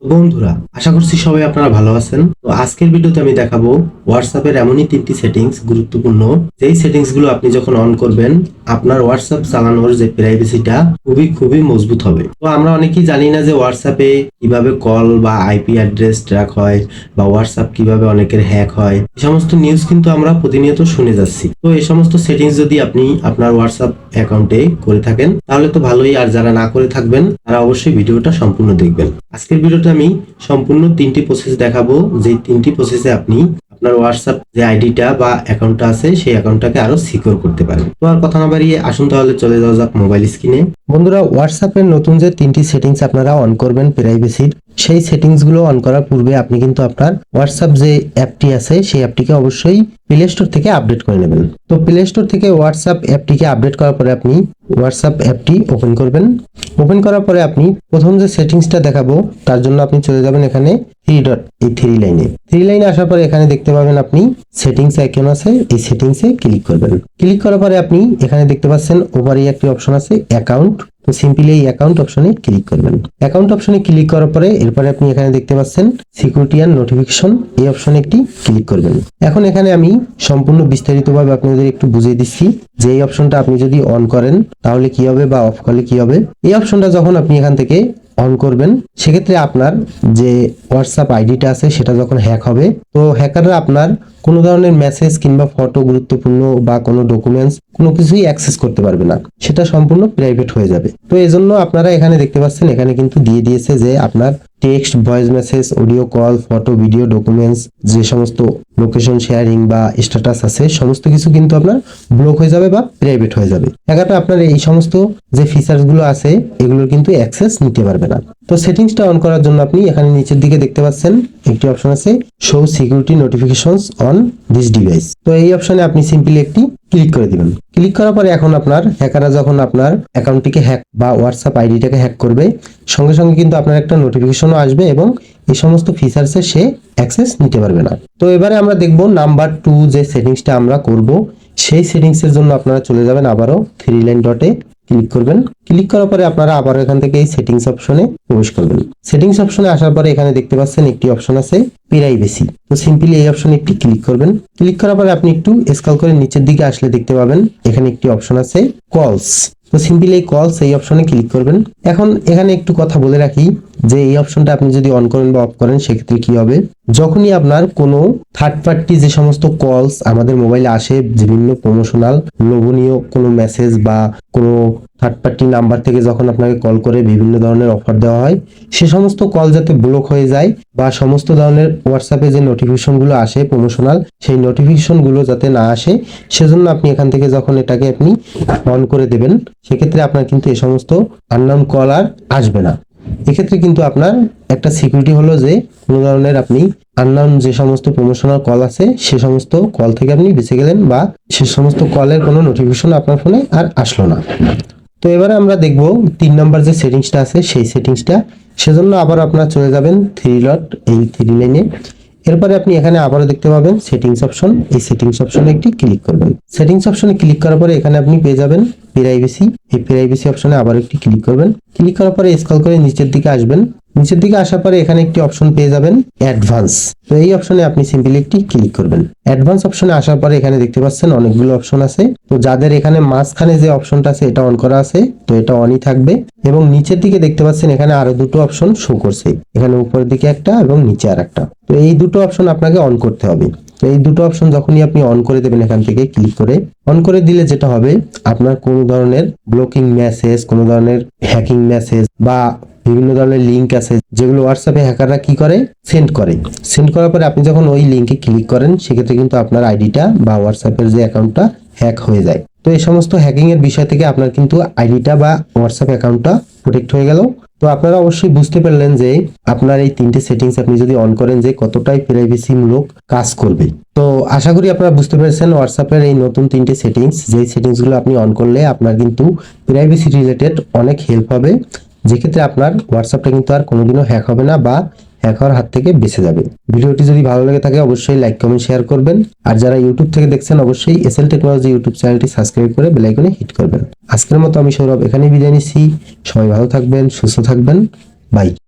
বন্ধুরা, আশা করছি সবাই আপনারা ভালো আছেন। তো আজকের ভিডিওতে আমি দেখাবো হোয়াটসঅ্যাপের এমনই তিনটি সেটিংস গুরুত্বপূর্ণ, যেই সেটিংস গুলো আপনি যখন অন করবেন আপনার হোয়াটসঅ্যাপ চালানোর যে প্রাইভেসিটা খুবই মজবুত হবে। তো আমরা অনেকেই জানি না যে হোয়াটসঅ্যাপে কিভাবে কল বা আইপি অ্যাড্রেস ট্র্যাক হয় বা হোয়াটসঅ্যাপ কিভাবে অনেকের হ্যাক হয়, এই সমস্ত নিউজ কিন্তু আমরা প্রতিনিয়ত শুনে যাচ্ছি। তো এই সমস্ত সেটিংস যদি আপনি আপনার হোয়াটসঅ্যাপ অ্যাকাউন্টে করে থাকেন তাহলে তো ভালোই, আর যারা না করে থাকবেন তারা অবশ্যই ভিডিওটা সম্পূর্ণ দেখবেন। আজকের ভিডিওতে আমি সম্পূর্ণ তিনটি প্রসেস দেখাবো, যে তিনটি প্রসেসে আপনি আপনার হোয়াটসঅ্যাপ যে আইডিটা বা অ্যাকাউন্টটা আছে সেই অ্যাকাউন্টটাকে আরো সিকিউর করতে পারেন। তো আর কথা না বাড়িয়ে আসুন তাহলে চলে যাওয়া যাক মোবাইল স্ক্রিনে। বন্ধুরা, হোয়াটসঅ্যাপের নতুন যে তিনটি সেটিংস আপনারা অন করবেন প্রাইভেসির, সেই সেটিংস গুলো অন করার পূর্বে আপনি কিন্তু আপনার হোয়াটসঅ্যাপ যে অ্যাপটি আছে সেই অ্যাপটিকে অবশ্যই প্লে স্টোর থেকে আপডেট করে নেবেন। তো প্লে স্টোর থেকে হোয়াটসঅ্যাপ অ্যাপটিকে আপডেট করার পরে আপনি হোয়াটসঅ্যাপ অ্যাপটি ওপেন করবেন। ওপেন করার পরে আপনি প্রথম যে সেটিংসটা দেখাবো তার জন্য আপনি চলে যাবেন এখানে থ্রি লাইনে আসার পরে এখানে দেখতে পাবেন আপনি সেটিংস আইকন আছে, এই সেটিংসে ক্লিক করবেন। ক্লিক করার পরে আপনি এখানে দেখতে পাচ্ছেন ওভারে একটি অপশন আছে অ্যাকাউন্ট। তো সিম্পলি এই অ্যাকাউন্ট অপশনে ক্লিক করবেন। অ্যাকাউন্ট অপশনে ক্লিক করার পরে এরপরে আপনি এখানে দেখতে পাচ্ছেন সিকিউরিটি এন্ড নোটিফিকেশন, এই অপশনে একটি ক্লিক করবেন। এখন এখানে আমি সম্পূর্ণ বিস্তারিতভাবে আপনাদের একটু বুঝিয়ে দিচ্ছি যে এই অপশনটা আপনি যদি অন করেন তাহলে কি হবে বা অফ করলে কি হবে। এই অপশনটা যখন আপনি এখান থেকে অন করবেন সেক্ষেত্রে আপনার যে হোয়াটসঅ্যাপ আইডিটা আছে সেটা যখন হ্যাক হবে, তো হ্যাকাররা আপনার কোনো ধরনের মেসেজ কিংবা ফটো, গুরুত্বপূর্ণ বা কোনো ডকুমেন্টস কোনো কিছুই অ্যাক্সেস করতে পারবে না, সেটা সম্পূর্ণ প্রাইভেট হয়ে যাবে। তো এজন্য আপনারা এখানে দেখতে পাচ্ছেন এখানে কিন্তু দিয়ে দিয়েছে যে আপনার text, voice message, audio call, photo, video, documents, যে সমস্ত লোকেশন শেয়ারিং বা স্ট্যাটাস আছে সমস্ত কিছু কিন্তু আপনার ব্লক হয়ে যাবে বা প্রাইভেট হয়ে যাবে। হ্যাকাররা আপনার এই সমস্ত যে ফিচার্স গুলো আছে এগুলোর কিন্তু অ্যাক্সেস নিতে পারবে না। তো সেটিংসটা অন করার জন্য আপনি এখানে নিচের দিকে দেখতে পাচ্ছেন একটি অপশন আছে show security notifications on this device. তো এই অপশনে আপনি সিম্পলি একটি ক্লিক করে দিবেন। ক্লিক করার পরে এখন আপনার হ্যাকাররা যখন আপনার অ্যাকাউন্টটিকে হ্যাক বা হোয়াটসঅ্যাপ আইডিটাকে হ্যাক করবে সঙ্গে সঙ্গে কিন্তু আপনার একটা নোটিফিকেশনও আসবে এবং এই সমস্ত ফিচার্সে সে অ্যাক্সেস নিতে পারবে না। তো এবারে আমরা দেখব নাম্বার 2 যে সেটিংসটা আমরা করব, সেই সেটিংসের জন্য আপনারা চলে যাবেন আবারও থ্রি লাইন ডটে ক্লিক করবেন। ক্লিক করার পরে আপনারা আবার এখান থেকে এই সেটিংস অপশনে প্রবেশ করবেন। সেটিংস অপশনে আসার পরে এখানে দেখতে পাচ্ছেন একটি অপশন আছে প্রাইভেসি। তো সিম্পলি এই অপশনে একটি ক্লিক করবেন। ক্লিক করার পরে আপনি একটু স্ক্রল করে নিচের দিকে আসলে দেখতে পাবেন এখানে একটি অপশন আছে কলস। তো সিম্পলি এই কলস এই অপশনে ক্লিক করবেন। এখন এখানে একটু কথা বলে রাখি যে এই অপশনটা আপনি যদি অন করেন বা অফ করেন সেক্ষেত্রে কি হবে, যখনই আপনার কোনো থার্ড পার্টি যে সমস্ত কলস আমাদের মোবাইলে আসে, বিভিন্ন প্রমোশনাল লোভনীয় কোনো মেসেজ বা কোনো থার্ড পার্টি নাম্বার থেকে যখন আপনাকে কল করে বিভিন্ন ধরনের অফার দেওয়া হয়, সে সমস্ত কল যাতে ব্লক হয়ে যায় বা সমস্ত ধরনের হোয়াটসঅ্যাপে যে নোটিফিকেশন গুলো আসে প্রমোশনাল, সেই নোটিফিকেশন গুলো যাতে না আসে সেজন্য আপনি এখান থেকে যখন এটাকে আপনি অন করে দেবেন সেক্ষেত্রে আপনার কিন্তু এই সমস্ত আননোন কল আর আসবে না। এক্ষেত্রে কিন্তু আপনার একটা সিকিউরিটি হলো যে কোনো ধরনের আপনি আননোন যে সমস্ত প্রমোশনাল কল আছে সে সমস্ত কল থেকে আপনি বেঁচে গেলেন বা সে সমস্ত কলের কোনো নোটিফিকেশন আপনার ফোনে আর আসলো না। তো এবারে আমরা দেখব 3 নম্বর যে সেটিংসটা আছে সেই সেটিংসটা। সেজন্য আবার আপনারা চলে যাবেন এই থ্রি লাইনে। এরপরে আপনি এখানে আবারও দেখতে পাবেন সেটিংস অপশন, এই সেটিংস অপশনে একটি ক্লিক করবেন। সেটিংস অপশনে ক্লিক করার পরে এখানে আপনি পেয়ে যাবেন প্রাইভেসি। এই প্রাইভেসি অপশনে আবার একটি ক্লিক করবেন। ক্লিক করার পরে স্ক্রল করে নিচের দিকে আসবেন। নিচের দিকে আসার পরে এখানে একটি অপশন পেয়ে যাবেন অ্যাডভান্স। তো এই অপশনে আপনি সিম্পলি একটি ক্লিক করবেন। অ্যাডভান্স অপশনে আসার পরে এখানে দেখতে পাচ্ছেন অনেকগুলো অপশন আছে। তো যাদের এখানে মাঝখানে যে অপশনটা আছে এটা অন করা আছে তো এটা অনই থাকবে, এবং নিচের দিকে দেখতে পাচ্ছেন এখানে আরো দুটো অপশন শো করছে, এখানে উপরের দিকে একটা এবং নিচে আরেকটা। তো এই দুটো অপশন আপনাকে অন করতে হবে। তো এই দুটো অপশন যখনই আপনি অন করে দেবেন এখান থেকে ক্লিক করে অন করে দিলে যেটা হবে আপনার কোনো ধরনের ব্লকিং মেসেজ, কোনো ধরনের হ্যাকিং মেসেজ বা বিভিন্ন ধরনের লিঙ্ক আছে যেগুলো হোয়াটসঅ্যাপে হ্যাকাররা কি করে সেন্ড করার পরে আপনি যখন ওই লিঙ্কে ক্লিক করেন সেক্ষেত্রে কিন্তু আপনার আইডিটা বা হোয়াটসঅ্যাপের যে অ্যাকাউন্টটা হ্যাক হয়ে যায়। তো এই সমস্ত হ্যাকিং এর বিষয় থেকে আপনার কিন্তু আইডিটা বা হোয়াটসঅ্যাপ অ্যাকাউন্টটা প্রোটেক্ট হয়ে গেল। তো আপনারা অবশ্যই বুঝতে পারলেন যে আপনার এই তিনটে সেটিংস আপনি যদি অন করেন যে কতটাই প্রাইভেসি মূলক কাজ করবে। তো আশা করি আপনারা বুঝতে পেরেছেন হোয়াটসঅ্যাপের এই নতুন তিনটে সেটিংস, যেই সেটিংসগুলো আপনি অন করলে আপনার কিন্তু প্রাইভেসি রিলেটেড অনেক হেল্প হবে, যেক্ষেত্রে আপনার হোয়াটসঅ্যাপটা কিন্তু আর কোনোদিনও হ্যাক হবে না বা হ্যাক হওয়ার হাত থেকে বেঁচে যাবে। ভিডিওটি যদি ভালো লেগে থাকে অবশ্যই লাইক, কমেন্ট, শেয়ার করবেন। আর যারা ইউটিউব থেকে দেখছেন অবশ্যই এসএল টেকনোলজি ইউটিউব চ্যানেলটি সাবস্ক্রাইব করে বেল আইকনে হিট করবেন। আজকের মতো আমি সৌরভ এখানেই বিদায় নিচ্ছি। সবাই ভালো থাকবেন, সুস্থ থাকবেন, বাই।